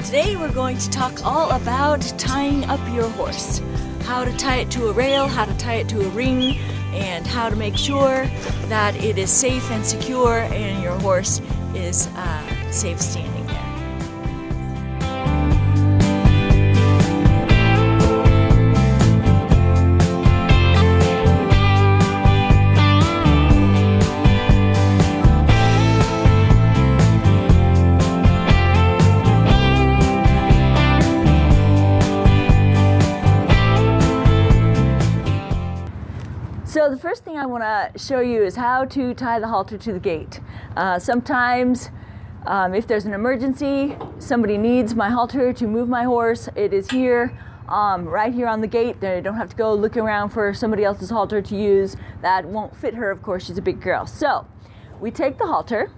Today we're going to talk all about tying up your horse. How to tie it to a rail, how to tie it to a ring, and how to make sure that it is safe and secure and your horse is safe standing there. So the first thing I want to show you is how to tie the halter to the gate. Sometimes if there's an emergency, somebody needs my halter to move my horse, it is here, right here on the gate. They don't have to go look around for somebody else's halter to use. That won't fit her, of course, she's a big girl. So we take the halter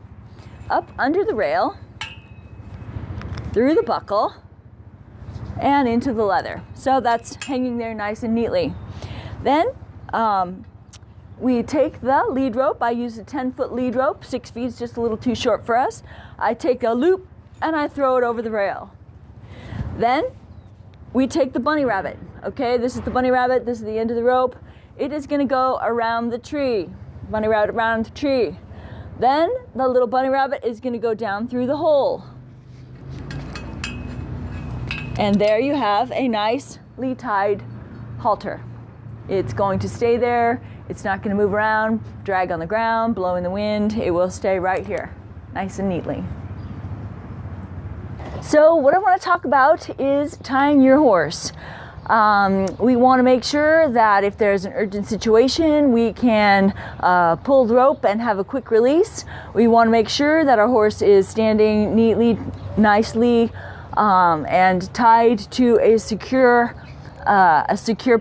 up under the rail, through the buckle, and into the leather. So that's hanging there nice and neatly. Then we take the lead rope. I use a 10-foot lead rope. 6 feet is just a little too short for us. I take a loop and I throw it over the rail. Then we take the bunny rabbit. Okay, this is the bunny rabbit. This is the end of the rope. It is going to go around the tree. Bunny rabbit around the tree. Then the little bunny rabbit is going to go down through the hole. And there you have a nicely tied halter. It's going to stay there. It's not going to move around, drag on the ground, blow in the wind. It will stay right here, nice and neatly. So what I want to talk about is tying your horse. We want to make sure that if there's an urgent situation, we can pull the rope and have a quick release. We want to make sure that our horse is standing neatly, nicely, and tied to a secure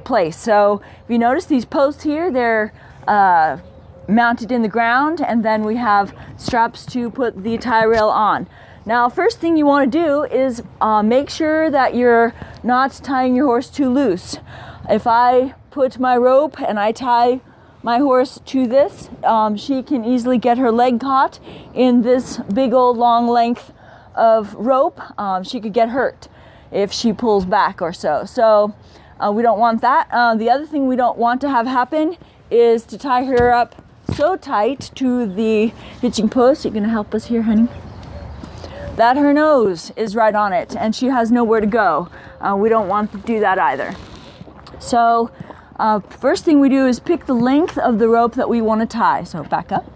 place. So if you notice these posts here, they're mounted in the ground, and then we have straps to put the tie rail on. Now, first thing you want to do is make sure that you're not tying your horse too loose. If I put my rope and I tie my horse to this, she can easily get her leg caught in this big old long length of rope. She could get hurt if she pulls back or so. So we don't want that. The other thing we don't want to have happen is to tie her up so tight to the hitching post. You're going to help us here, honey? That her nose is right on it and she has nowhere to go. We don't want to do that either. So first thing we do is pick the length of the rope that we want to tie. So back up.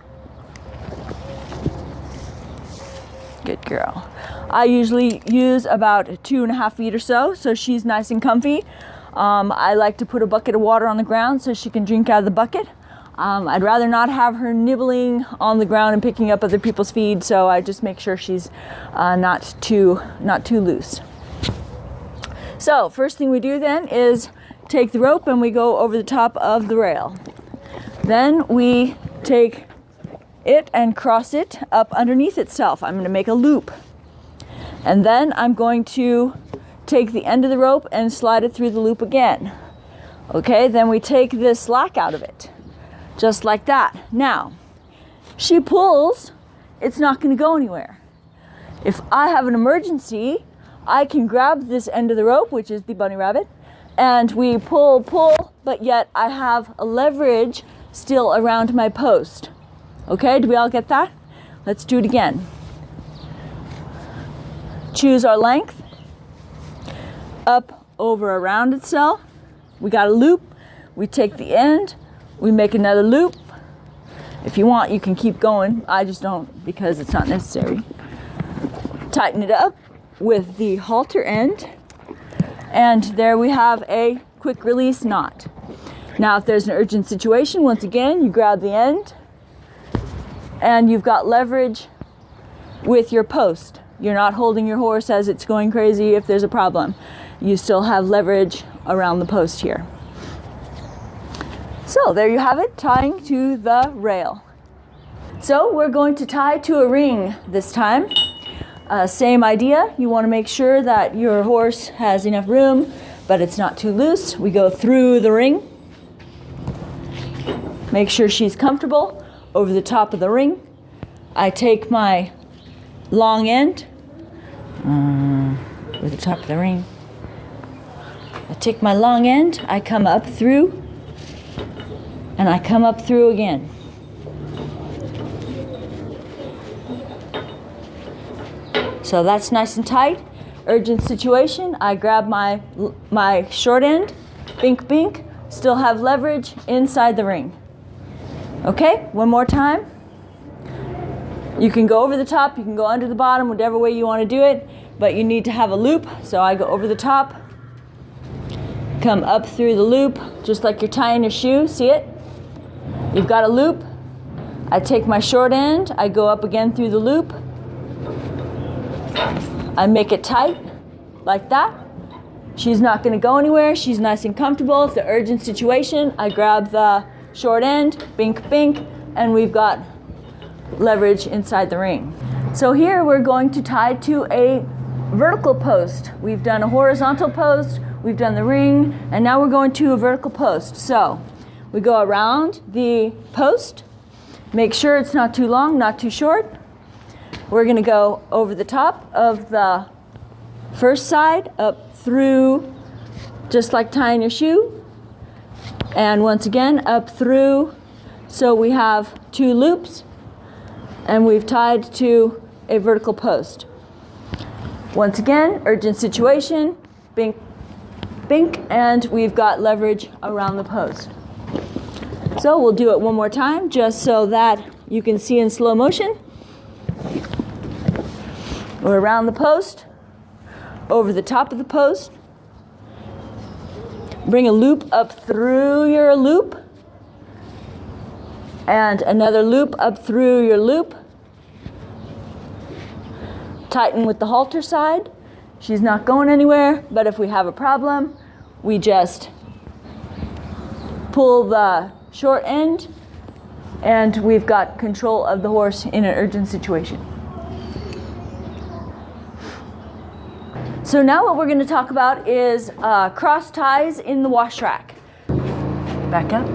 Good girl. I usually use about 2.5 feet or so she's nice and comfy. I like to put a bucket of water on the ground so she can drink out of the bucket. I'd rather not have her nibbling on the ground and picking up other people's feed, so I just make sure she's not too loose. So first thing we do then is take the rope and we go over the top of the rail. Then we take it and cross it up underneath itself. I'm going to make a loop. And then I'm going to take the end of the rope and slide it through the loop again. Okay, then we take this slack out of it, just like that. Now, if she pulls, it's not going to go anywhere. If I have an emergency, I can grab this end of the rope, which is the bunny rabbit, and we pull, but yet I have a leverage still around my post. Okay, do we all get that? Let's do it again. Choose our length, up, over, around itself. We got a loop. We take the end, we make another loop. If you want, you can keep going. I just don't because it's not necessary. Tighten it up with the halter end, and there we have a quick release knot. Now, if there's an urgent situation, once again, you grab the end, and you've got leverage with your post. You're not holding your horse as it's going crazy if there's a problem. You still have leverage around the post here. So there you have it, tying to the rail. So we're going to tie to a ring this time. Same idea. You want to make sure that your horse has enough room, but it's not too loose. We go through the ring. Make sure she's comfortable over the top of the ring. I take my long end, over the top of the ring. I take my long end, I come up through, and I come up through again. So that's nice and tight. Urgent situation, I grab my short end, bink bink, still have leverage inside the ring. Okay, one more time. You can go over the top, you can go under the bottom, whatever way you want to do it, but you need to have a loop. So I go over the top, come up through the loop, just like you're tying your shoe, see it? You've got a loop. I take my short end, I go up again through the loop. I make it tight, like that. She's not going to go anywhere. She's nice and comfortable. It's the urgent situation. I grab the short end, bink, bink, and we've got leverage inside the ring. So here we're going to tie to a vertical post. We've done a horizontal post, we've done the ring, and now we're going to a vertical post. So we go around the post, make sure it's not too long, not too short. We're going to go over the top of the first side, up through, just like tying your shoe. And once again, up through. So we have 2 loops, and we've tied to a vertical post. Once again, urgent situation, bink, bink, and we've got leverage around the post. So we'll do it one more time, just so that you can see in slow motion. We're around the post, over the top of the post. Bring a loop up through your loop, and another loop up through your loop. Tighten with the halter side. She's not going anywhere, but if we have a problem, we just pull the short end, and we've got control of the horse in an urgent situation. So now what we're going to talk about is cross ties in the wash rack. Back up.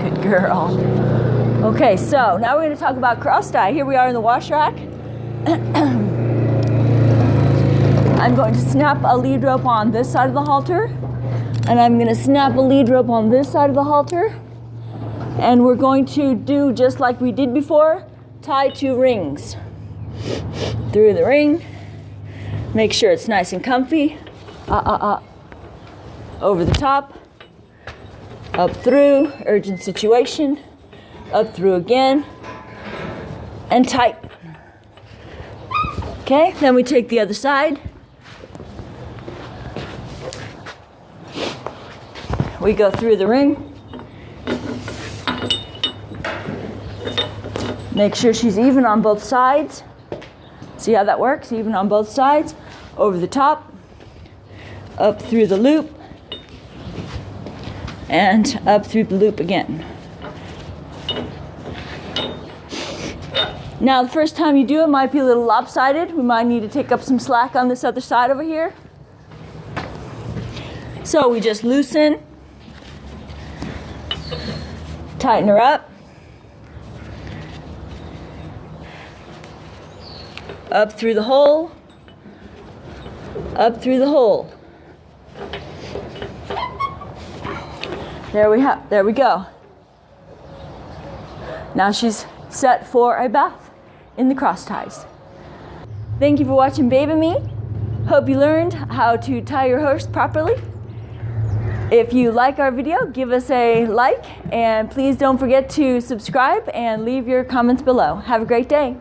Good girl. Okay, so now we're going to talk about cross tie. Here we are in the wash rack. I'm going to snap a lead rope on this side of the halter, and I'm going to snap a lead rope on this side of the halter, and we're going to do just like we did before, tie 2 rings through the ring. Make sure it's nice and comfy. Over the top, up through, urgent situation, up through again, and tight. Okay, then we take the other side. We go through the ring. Make sure she's even on both sides. See how that works? Even on both sides. Over the top, up through the loop, and up through the loop again. Now the first time you do it might be a little lopsided. We might need to take up some slack on this other side over here. So we just loosen, tighten her up, up through the hole, up through the hole. There we go. Now she's set for a bath in the cross ties. Thank you for watching Babe and Me. Hope you learned how to tie your horse properly. If you like our video, give us a like, and please don't forget to subscribe and leave your comments below. Have a great day.